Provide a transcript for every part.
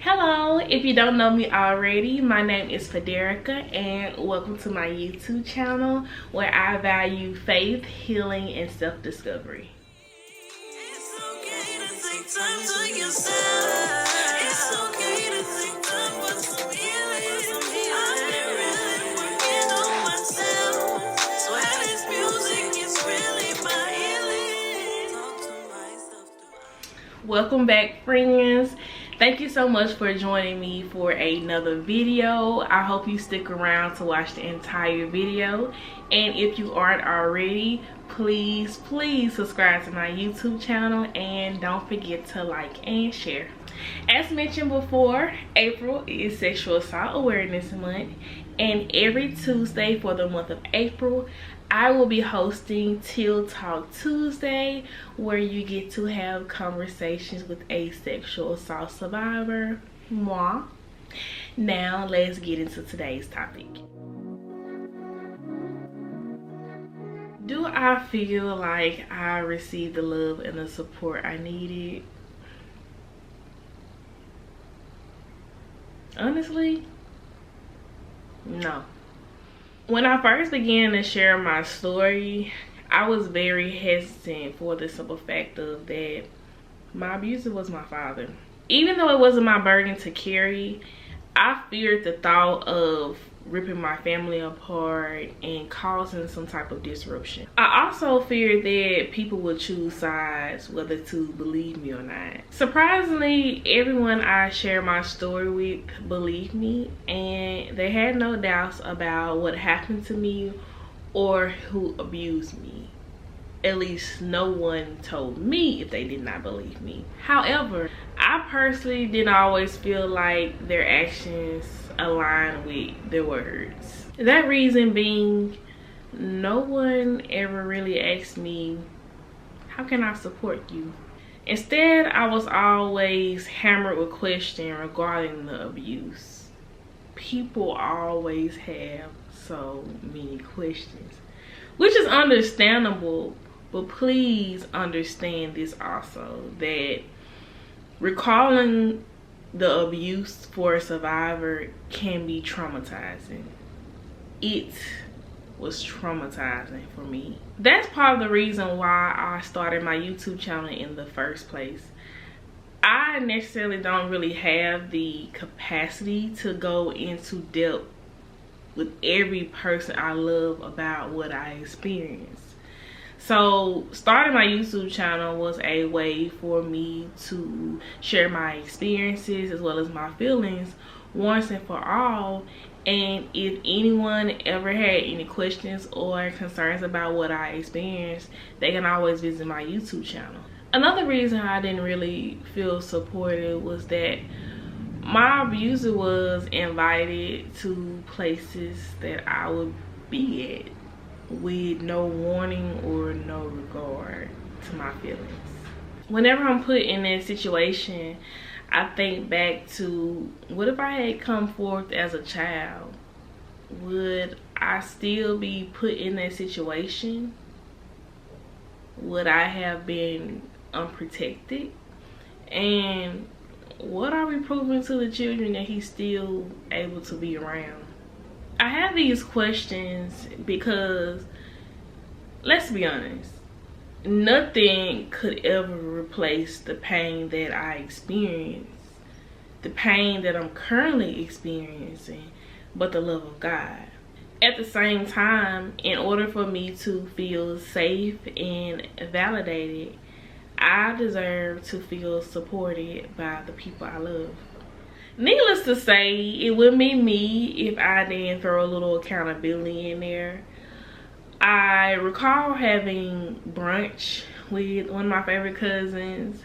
Hello, if you don't know me already, my name is Federica and welcome to my YouTube channel where I value faith, healing, and self-discovery. Welcome back, friends. Thank you so much for joining me for another video. I hope you stick around to watch the entire video, and if you aren't already, please subscribe to my YouTube channel and don't forget to like and share. As mentioned before, April is Sexual Assault Awareness Month, and every Tuesday for the month of April I will be hosting Teal Talk Tuesday, where you get to have conversations with a sexual assault survivor, moi. Now let's get into today's topic. Do I feel like I received the love and the support I needed? Honestly, no. When I first began to share my story, I was very hesitant for the simple fact of that my abuser was my father. Even though it wasn't my burden to carry, I feared the thought of ripping my family apart and causing some type of disruption. I also feared that people would choose sides, whether to believe me or not. Surprisingly, everyone I share my story with believed me, and they had no doubts about what happened to me or who abused me. At least no one told me if they did not believe me. However, I personally didn't always feel like their actions aligned with their words. That reason being, no one ever really asked me, how can I support you? Instead, I was always hammered with questions regarding the abuse. People always have so many questions, which is understandable, but please understand this also, that recalling the abuse for a survivor can be traumatizing. It was traumatizing for me. That's part of the reason why I started my YouTube channel in the first place. I necessarily don't really have the capacity to go into depth with every person I love about what I experienced. So starting my YouTube channel was a way for me to share my experiences as well as my feelings once and for all. And if anyone ever had any questions or concerns about what I experienced, they can always visit my YouTube channel. Another reason I didn't really feel supported was that my abuser was invited to places that I would be at with no warning or no regard to my feelings. Whenever I'm put in that situation, I think back to, what if I had come forth as a child? Would I still be put in that situation? Would I have been unprotected? And what are we proving to the children that he's still able to be around? I have these questions because, let's be honest, nothing could ever replace the pain that I experienced, the pain that I'm currently experiencing, but the love of God. At the same time, in order for me to feel safe and validated, I deserve to feel supported by the people I love. Needless to say, it wouldn't be me if I didn't throw a little accountability in there. I recall having brunch with one of my favorite cousins,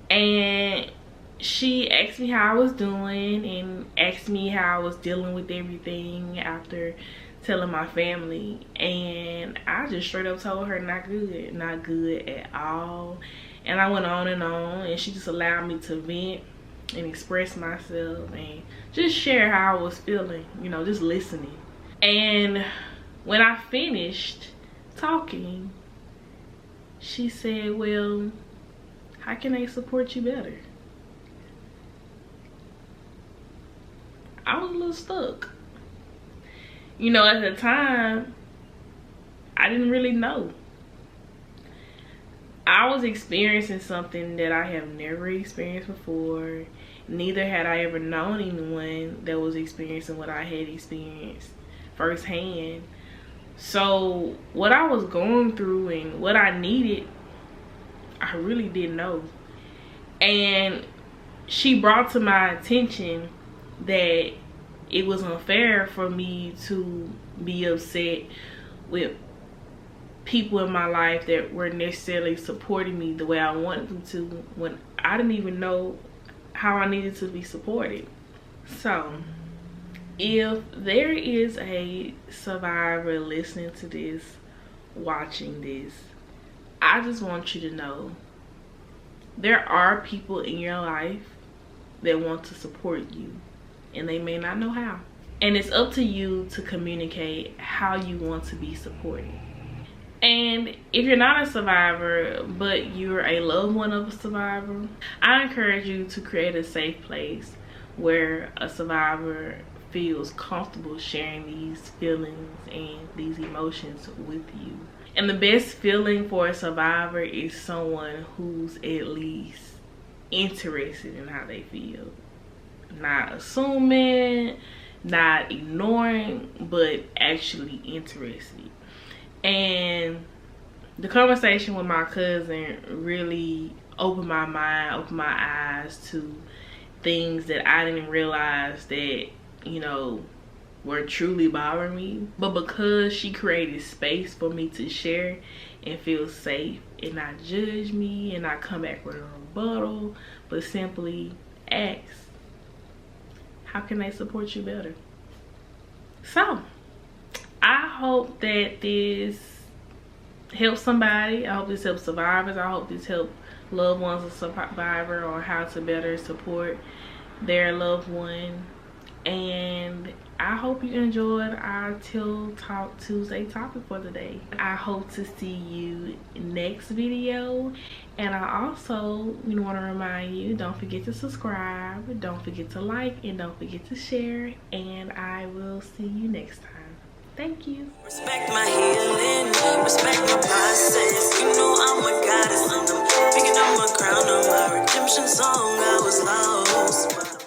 and she asked me how I was doing and asked me how I was dealing with everything after telling my family, and I just straight up told her not good at all. And I went on, and she just allowed me to vent and express myself and just share how I was feeling, you know, just listening. And when I finished talking, she said, well, how can they support you better? was a little stuck. You know, at the time, I didn't really know. I was experiencing something that I have never experienced before. Neither had I ever known anyone that was experiencing what I had experienced firsthand. So what I was going through and what I needed, I really didn't know. And she brought to my attention that it was unfair for me to be upset with people in my life that weren't necessarily supporting me the way I wanted them to, when I didn't even know how I needed to be supported. So if there is a survivor listening to this, watching this, I just want you to know there are people in your life that want to support you, and they may not know how. And it's up to you to communicate how you want to be supported. And if you're not a survivor, but you're a loved one of a survivor, I encourage you to create a safe place where a survivor feels comfortable sharing these feelings and these emotions with you. And the best feeling for a survivor is someone who's at least interested in how they feel. Not assuming, not ignoring, but actually interested. And the conversation with my cousin really opened my mind, opened my eyes to things that I didn't realize that, you know, were truly bothering me. But because she created space for me to share and feel safe and not judge me and not come back with a rebuttal, but simply ask, how can they support you better? So I hope that this helps somebody. I hope this helps survivors. I hope this helps loved ones of survivor on how to better support their loved one. And I hope you enjoyed our Teal Talk Tuesday topic for the day. I hope to see you next video. And I also want to remind you, don't forget to subscribe, don't forget to like, and don't forget to share. And I will see you next time. Thank you. Respect my healing, respect my process. You know I'm a goddess and I'm picking up my crown on my redemption song. I was lost.